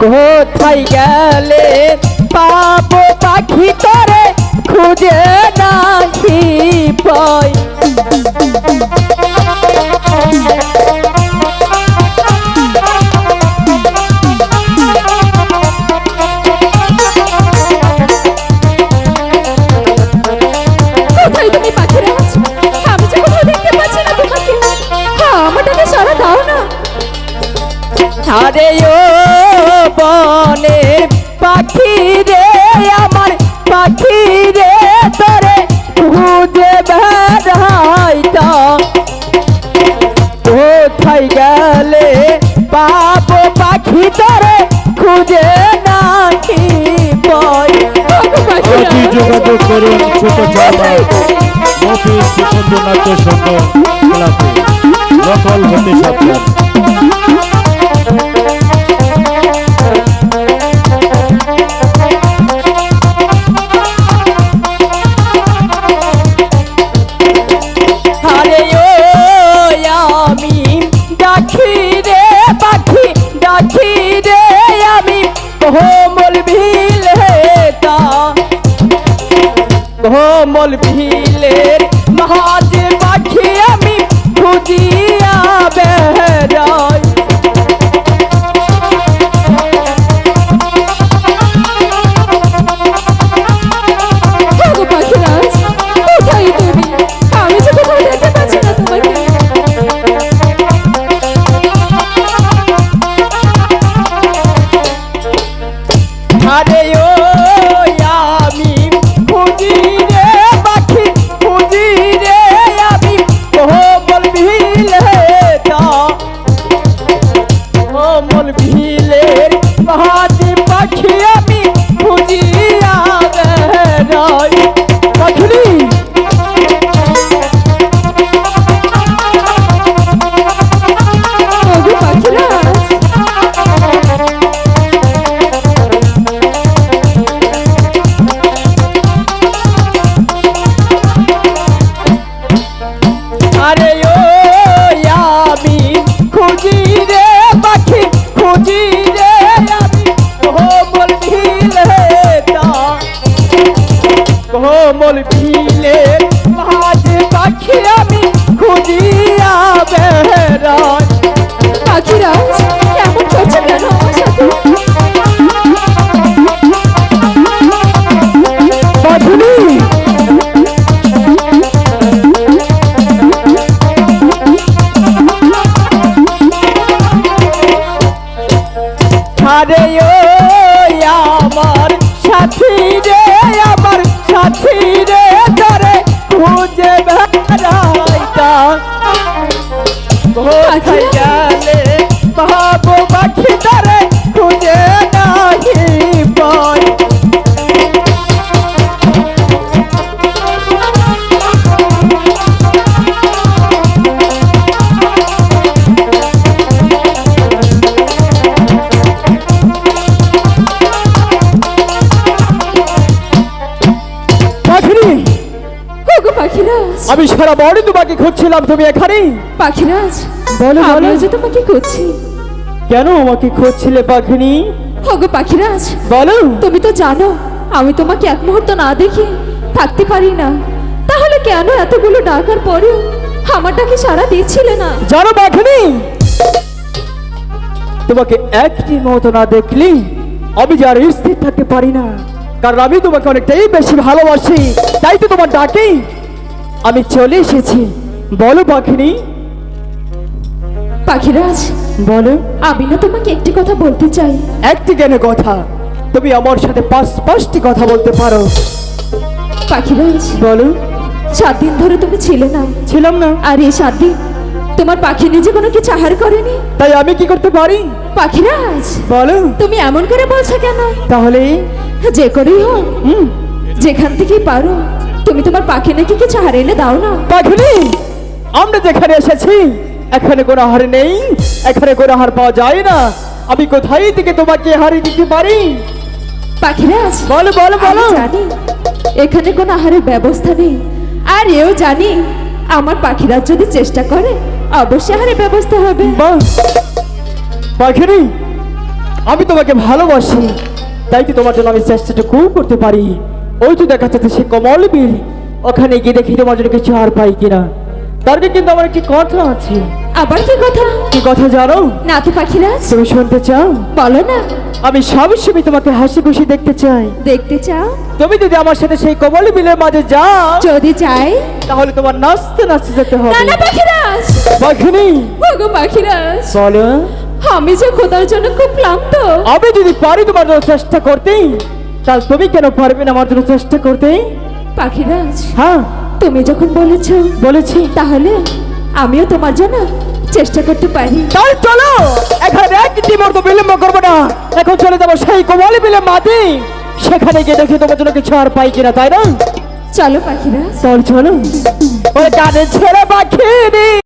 কোথায় গেলে পাবো পাখি তরে খুঁজে নাহি পাই। কোথায় তুমি পাখিরাজ? আমি যে কোথাও দেখতে পাচ্ছি না তোমাকে। হ্যাঁ, আমার ডাকে সাড়া দাও না। আরে ও বনের পাখি রে, আমার পাখি রে তরে খুঁজে বেড়াইতা। কোথায় গেলে পাবো পাখি তরে খুঁজে নাহি পাই। আজই যোগাযোগ করুন ছোট চালা মফিজ সুকন্দ্রনাথ সংঘ ক্লাবে, নকল হতে সাবধান। আরে ও আমি ডাকি রে পাখি ডাকি রে, আমি কোমল ভিলেতা কোমল ভিলের মাঝ পাখি আমি খুঁজিয়া বেড়াই। ওগো পাখিরাজ, কোথায় তুমি? আমি যে কোথাও দেখতে পাচ্ছি না তোমাকে। আরে ও আমি খুঁজি রে পাখি খুঁজি রে, আমি কোমল ভিলেতা কোমল ভিলের মাঝ পাখি আমি খুঁজিয়া বেড়াই। পাখি ওগো পাখিরাজ, আরে ও আমি খুঁজি রে পাখি খুঁজি রে, আমি কোমল ভিলেতা কোমল ভিলের মাঝ পাখি আমি খুঁজিয়া বেড়াই। পাখিরাজ কেমন করছো কেন আমার সাথে? মাধুরী আরে ও আমার সাথী রে, আমার সাথী রে তরে খুঁজে বেড়াইতা। কোথায় গেলে পাবো পাখি তরে খুঁজে নাহি পাই। পাখি ওগো পাখিরাজ, আমি সারা বড় তোমাকে খুঁজছিলাম, তুমি এখানে? পাখিরাজ বলো বলো আমিও যে তোমাকে খুঁজছি। কেন আমাকে খুঁজছিলে পাখিনি? ওগো পাখিরাজ, বলো। তুমি তো জানো আমি তোমাকে এক মুহূর্ত না দেখে থাকতে পারি না। তাহলে কেন এতগুলো ডাকার পরেও আমার ডাকে সাড়া দিচ্ছিলে না? জানো পাখিনি, তোমাকে একটি মতো না দেখলি আমি যে আর স্থির থাকতে পারি না, কারণ আমি তোমাকে অনেকটাই বেশি ভালোবাসি। তাই তো তোমার ডাকেই আমি চলে এসেছি। বলো পাখিনি। পাখিরাজ বলো। আমি না তোমাকে একটি কথা বলতে চাই। একটি কেন কথা, তুমি আমার সাথে পাঁচটি কথা বলতে পারো। পাখিরাজ বলো। 7 দিন ধরে তুমি ছিলে না। ছিলাম না। আর এই 7 দিন তোমার পাখি নিজে কোনো কিছু আহার করেনি। তাই আমি কি করতে পারি? পাখিরাজ বলো। তুমি এমন করে বলছো কেন? তাহলে যে করেই হোক যেখান থেকেই পারো তুমি তোমার পাখি নাকি কিছু আহার এনে দাও না। পাখিনি, আমরা যেখানে এসেছি এখানে কোনো আহার নেই, এখানে কোনো আহার পাওয়া যায় না। আমি কোথায় থেকে তোমাকে হারিয়ে দিতে পারি? পাখিরাজ বলো বলো বলো। আমি জানি এখানে কোনো আহারের ব্যবস্থা নেই, আর এও জানি আমার পাখিরাজ যদি চেষ্টা করে অবশ্যই আহারের ব্যবস্থা হবে। বাহ পাখিনি, আমি তোমাকে ভালোবাসি, তাই তো তোমার জন্য আমি চেষ্টাটুকু করতে পারি। ওই তো দেখা যাচ্ছে সে কমল বিল, ওখানে গিয়ে দেখি তোমার জন্য কিছু আর পাই কিনা। তার আগে কিন্তু আমার একটি কথা আছে। আবার কি কথা? কি কথা জানো? না তো পাখিরাজ, তুমি শুনতে চাও? বলো না। আমি সবসময় তোমাকে হাসি খুশি দেখতে চাই। দেখতে চাও? তুমি যদি আমার সাথে সেই কমল বিলের মাঝে যাও, যদি চাই, তাহলে তোমার নাচতে নাচতে যেতে না হবে। না পাখিরাজ, পাখিনি ওগো পাখিরাজ, বলো, আমি যে খোদার জন্য খুব ক্লান্ত। আমি যদি পারি তোমার জন্য চেষ্টা করতে, তাহলে তুমি কেন পারবে না আমার জন্য চেষ্টা করতে? পাখিরাজ, হ্যাঁ তুমি যখন বলেছো, বলেছি। তাহলে আমিও তোমার জন্য চেষ্টা করতে পারি। তাই চলো, এখানে একটি মুহূর্ত বিলম্ব করবো না, এখন চলে যাবো সেই কমল বিলের মাঝে। সেখানে গিয়ে দেখি তোমার জন্য কিছু আর পাই কিনা, তাই না? চলো পাখিরাজ। চল চলো, ওই কানে ছেড়ে পাখি